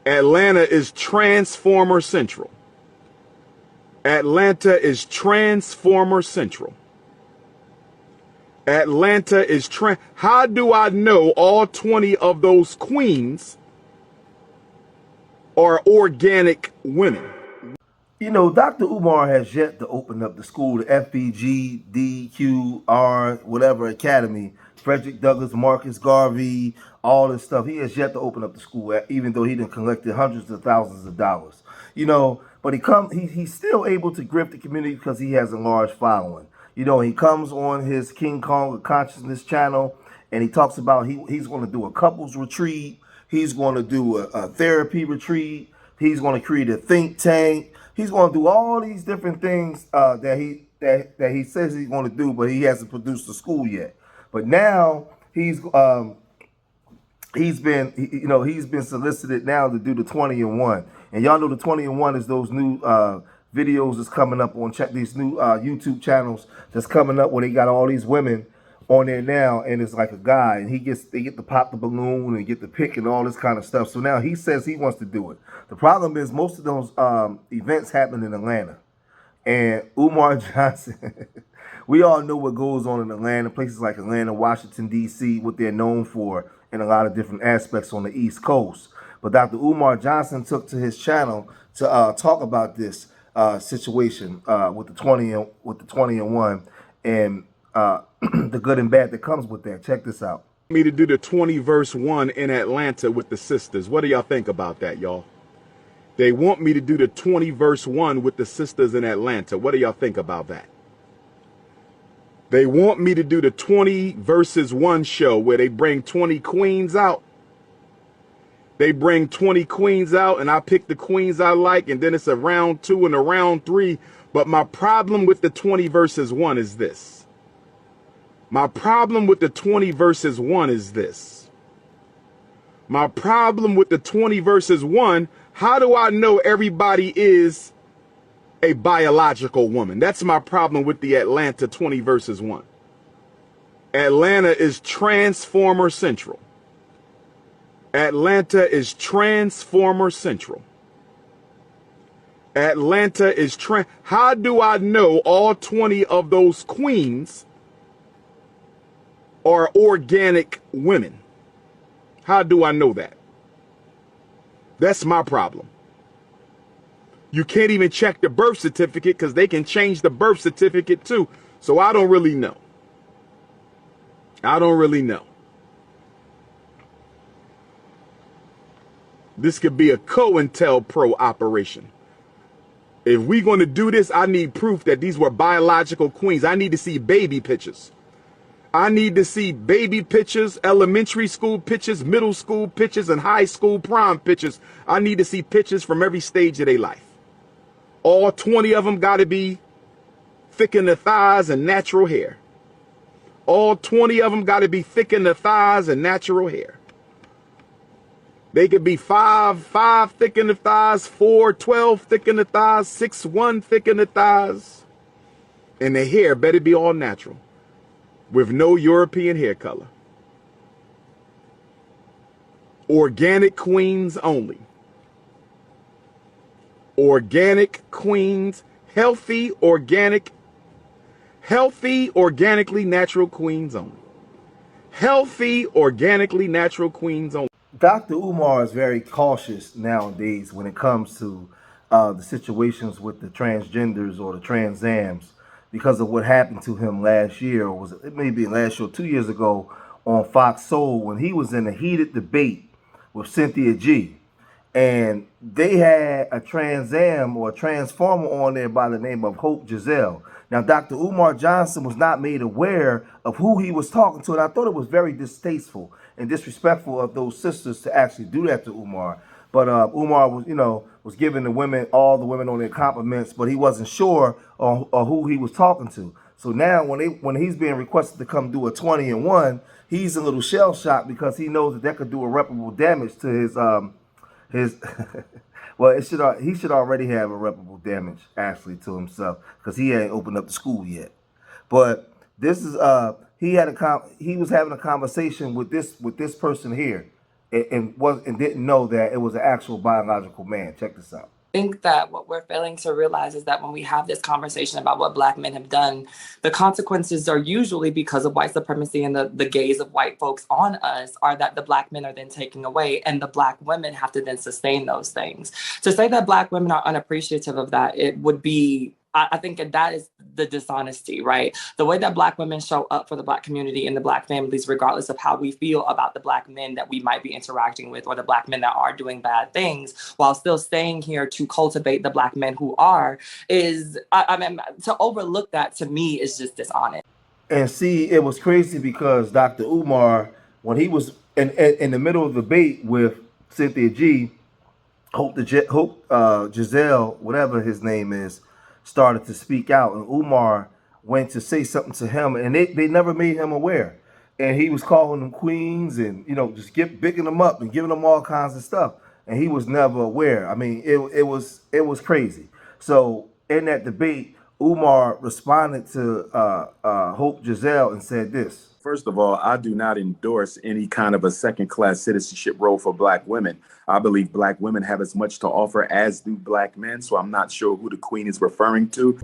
Atlanta is Transformer Central. Atlanta is Transformer Central. Atlanta is How do I know all 20 of those queens are organic women? You know, Dr. Umar has yet to open up the school, the FBG, DQR, whatever academy, Frederick Douglass, Marcus Garvey, all this stuff. He has yet to open up the school, even though he done collected hundreds of thousands of dollars. You know, but he's still able to grip the community because he has a large following. You know, he comes on his King Kong of Consciousness channel and he talks about he's going to do a couples retreat. He's going to do a therapy retreat. He's going to create a think tank. He's going to do all these different things that he says he's going to do, but he hasn't produced a school yet. But now he's been solicited now to do the 20 and 1. And y'all know the 20 and 1 is those new videos that's coming up on these new YouTube channels that's coming up where they got all these women on there now, and it's like a guy, and they get to pop the balloon and get the pick and all this kind of stuff. So now he says he wants to do it. The problem is most of those events happen in Atlanta, and Umar Johnson, we all know what goes on in Atlanta, places like Atlanta, Washington, D.C., what they're known for in a lot of different aspects on the East Coast. But Dr. Umar Johnson took to his channel to talk about this situation with the 20 and 1 and the good and bad that comes with that. Check this out. Me to do the 20 verse 1 in Atlanta with the sisters. What do y'all think about that, y'all? They want me to do the 20 verse 1 with the sisters in Atlanta. What do y'all think about that? They want me to do the 20 versus 1 show where they bring 20 queens out. They bring 20 queens out and I pick the queens I like, and then it's a round 2 and a round 3. But my problem with the 20 versus 1 is this. My problem with the 20 versus 1 is this. My problem with the 20 versus 1, how do I know everybody is a biological woman? That's my problem with the Atlanta 20 versus 1. Atlanta is Transformer Central. Atlanta is Transformer Central. Atlanta is How do I know all 20 of those queens are organic women? How do I know that? That's my problem. You can't even check the birth certificate because they can change the birth certificate too. So I don't really know. I don't really know. This could be a COINTELPRO operation. If we're going to do this, I need proof that these were biological queens. I need to see baby pictures. I need to see baby pictures, elementary school pictures, middle school pictures, and high school prom pictures. I need to see pictures from every stage of their life. All 20 of them got to be thick in the thighs and natural hair. All 20 of them got to be thick in the thighs and natural hair. They could be 5 thick in the thighs, 4, 12 thick in the thighs, 6, 1 thick in the thighs. And the hair better be all natural, with no European hair color. Organic queens only. Organic queens, healthy, organically natural queens only. Healthy, organically natural queens only. Dr. Umar is very cautious nowadays when it comes to the situations with the transgenders or the transams because of what happened to him last year, or was it maybe last year or 2 years ago on Fox Soul when he was in a heated debate with Cynthia G. And they had a transam or a transformer on there by the name of Hope Giselle. Now, Dr. Umar Johnson was not made aware of who he was talking to, and I thought it was very distasteful and disrespectful of those sisters to actually do that to Umar. But Umar was giving all the women on their compliments, but he wasn't sure on who he was talking to. So now when he's being requested to come do a 20 and 1, he's a little shell shocked because he knows that could do irreparable damage to his well, he should already have irreparable damage actually to himself because he ain't opened up the school yet. But this is he was having a conversation with this person here, and didn't know that it was an actual biological man. Check this out. I think that what we're failing to realize is that when we have this conversation about what Black men have done, the consequences are usually because of white supremacy and the gaze of white folks on us are that the Black men are then taken away and the Black women have to then sustain those things. To say that Black women are unappreciative of that, it would be, I think that is the dishonesty, right? The way that Black women show up for the Black community and the Black families, regardless of how we feel about the Black men that we might be interacting with or the Black men that are doing bad things, while still staying here to cultivate the Black men who are, is, I mean, to overlook that to me is just dishonest. And see, it was crazy because Dr. Umar, when he was in the middle of the debate with Cynthia G, Giselle, whatever his name is, started to speak out, and Umar went to say something to him, and they never made him aware. And he was calling them queens, and just picking them up and giving them all kinds of stuff, and he was never aware. I mean, it was crazy. So in that debate, Umar responded to Hope Giselle and said this. First of all, I do not endorse any kind of a second-class citizenship role for Black women. I believe Black women have as much to offer as do Black men, so I'm not sure who the Queen is referring to.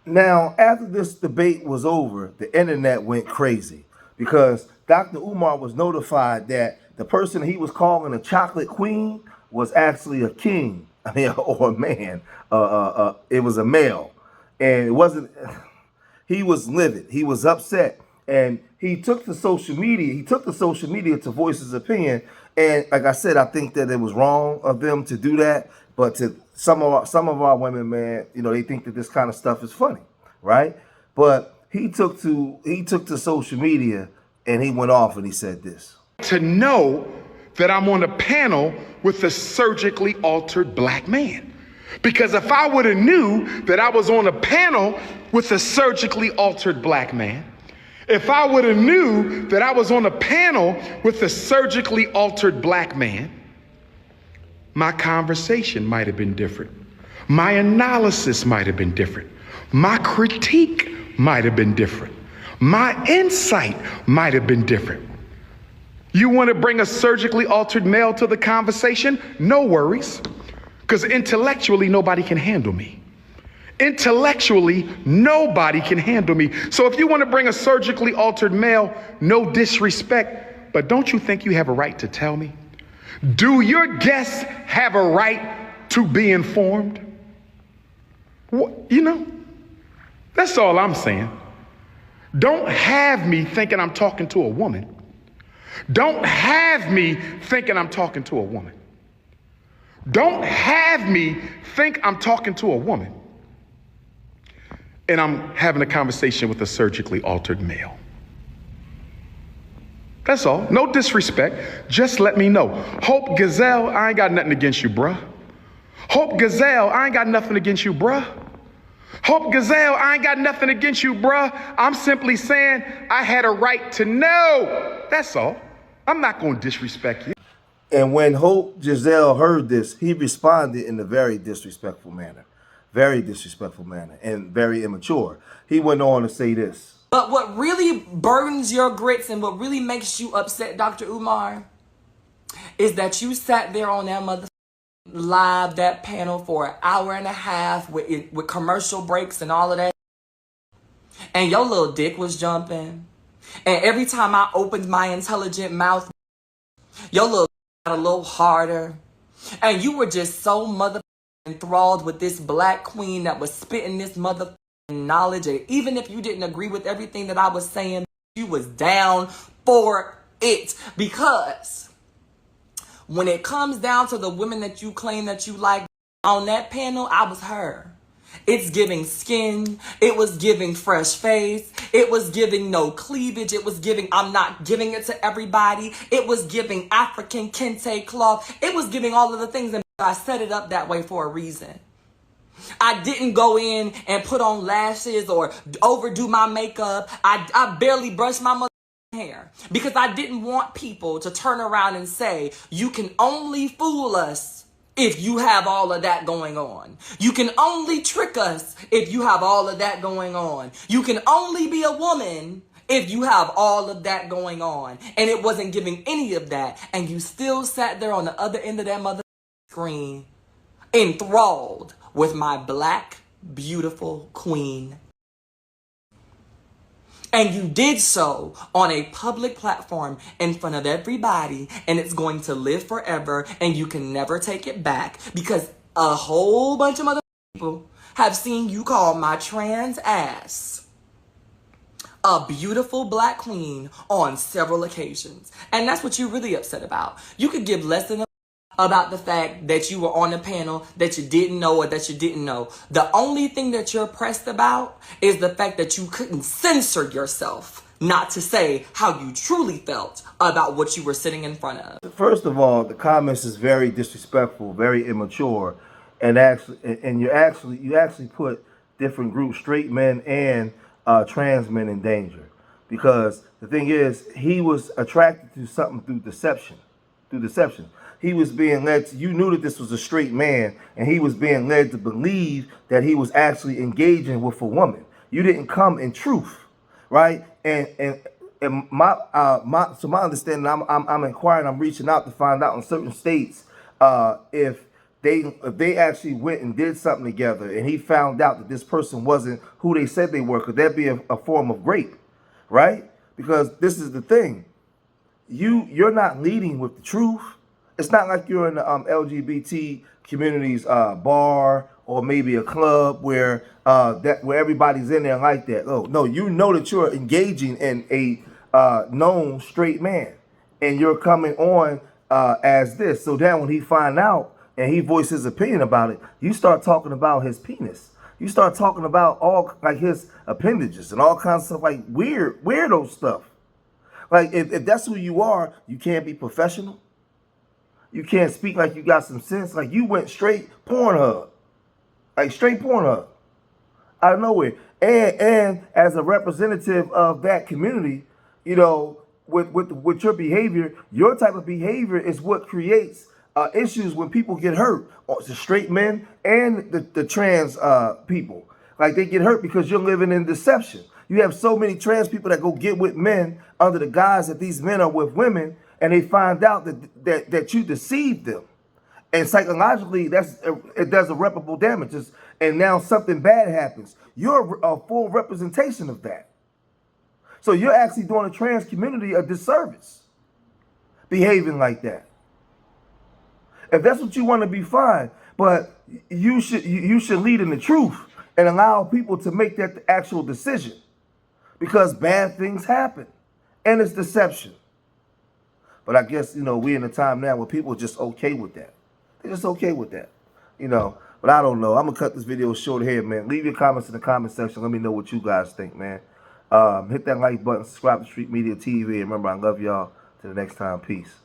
Now, after this debate was over, the internet went crazy because Dr. Umar was notified that the person he was calling a chocolate queen was actually a king, or a man. It was a male, and it wasn't. He was livid. He was upset, and he took to social media. He took to social media to voice his opinion. And like I said, I think that it was wrong of them to do that. But to some of our women, man, they think that this kind of stuff is funny, right? But he took to social media and he went off and he said this. To know that I'm on a panel with a surgically altered Black man. Because if I would have knew that I was on a panel with a surgically altered Black man, if I would have knew that I was on a panel with a surgically altered Black man, my conversation might have been different. My analysis might have been different. My critique might have been different. My insight might have been different. You want to bring a surgically altered male to the conversation? No worries. Because intellectually, nobody can handle me. Intellectually, nobody can handle me. So if you want to bring a surgically altered male, no disrespect, but don't you think you have a right to tell me? Do your guests have a right to be informed? That's all I'm saying. Don't have me thinking I'm talking to a woman. Don't have me thinking I'm talking to a woman. Don't have me think I'm talking to a woman and I'm having a conversation with a surgically altered male. That's all. No disrespect. Just let me know. Hope Gazelle, I ain't got nothing against you, bruh. Hope Gazelle, I ain't got nothing against you, bruh. Hope Gazelle, I ain't got nothing against you, bruh. I'm simply saying I had a right to know. That's all. I'm not going to disrespect you. And when Hope Giselle heard this, he responded in a very disrespectful manner, and very immature. He went on to say this. But what really burdens your grits and what really makes you upset, Dr. Umar, is that you sat there on that live, that panel for an hour and a half with commercial breaks and all of that. And your little dick was jumping. And every time I opened my intelligent mouth, your little got a little harder. And you were just so enthralled with this Black queen that was spitting this knowledge. And even if you didn't agree with everything that I was saying, you was down for it. Because when it comes down to the women that you claim that you like on that panel, I was her. It's giving skin. It was giving fresh face. It was giving no cleavage. It was giving, I'm not giving it to everybody. It was giving African kente cloth. It was giving all of the things, and I set it up that way for a reason. I didn't go in and put on lashes or overdo my makeup. I barely brushed my hair because I didn't want people to turn around and say, you can only fool us if you have all of that going on. You can only trick us if you have all of that going on. You can only be a woman if you have all of that going on and it wasn't giving any of that, and you still sat there on the other end of that mother screen enthralled with my black, beautiful queen. And you did so on a public platform in front of everybody, and it's going to live forever, and you can never take it back, because a whole bunch of other people have seen you call my trans ass a beautiful black queen on several occasions. And that's what you're really upset about. You could give less than a about the fact that you were on a panel that you didn't know or that you didn't know. The only thing that you're pressed about is the fact that you couldn't censor yourself not to say how you truly felt about what you were sitting in front of. First of all, the comments is very disrespectful, very immature, and you actually put different groups, straight men and trans men, in danger, because the thing is, he was attracted to something through deception. He was being led to, you knew that this was a straight man, and he was being led to believe that he was actually engaging with a woman. You didn't come in truth, right? And my understanding, I'm inquiring, I'm reaching out to find out in certain states if they actually went and did something together, and he found out that this person wasn't who they said they were. Could that be a form of rape, right? Because this is the thing, you're not leading with the truth. It's not like you're in the LGBT community's bar or maybe a club where where everybody's in there like that. Oh no, you know that you're engaging in a known straight man, and you're coming on as this. So then when he find out and he voiced his opinion about it, you start talking about his penis. You start talking about all like his appendages and all kinds of stuff, like weirdo stuff. Like if that's who you are, you can't be professional. You can't speak like you got some sense. Like you went straight Pornhub. Like straight Pornhub. Out of nowhere. And as a representative of that community, you know, with your behavior, your type of behavior is what creates issues when people get hurt. The straight men and the trans people. Like they get hurt because you're living in deception. You have so many trans people that go get with men under the guise that these men are with women, and they find out that you deceived them, and psychologically it does irreparable damages, and now something bad happens. You're a full representation of that. So you're actually doing the trans community a disservice, behaving like that. If that's what you want to be, fine, but you should lead in the truth and allow people to make that the actual decision, because bad things happen, and it's deception. But I guess, you know, we're in a time now where people are just okay with that. They're just okay with that, you know. But I don't know. I'm going to cut this video short here, man. Leave your comments in the comment section. Let me know what you guys think, man. Hit that like button, subscribe to Street Media TV. And remember, I love y'all. Till the next time, peace.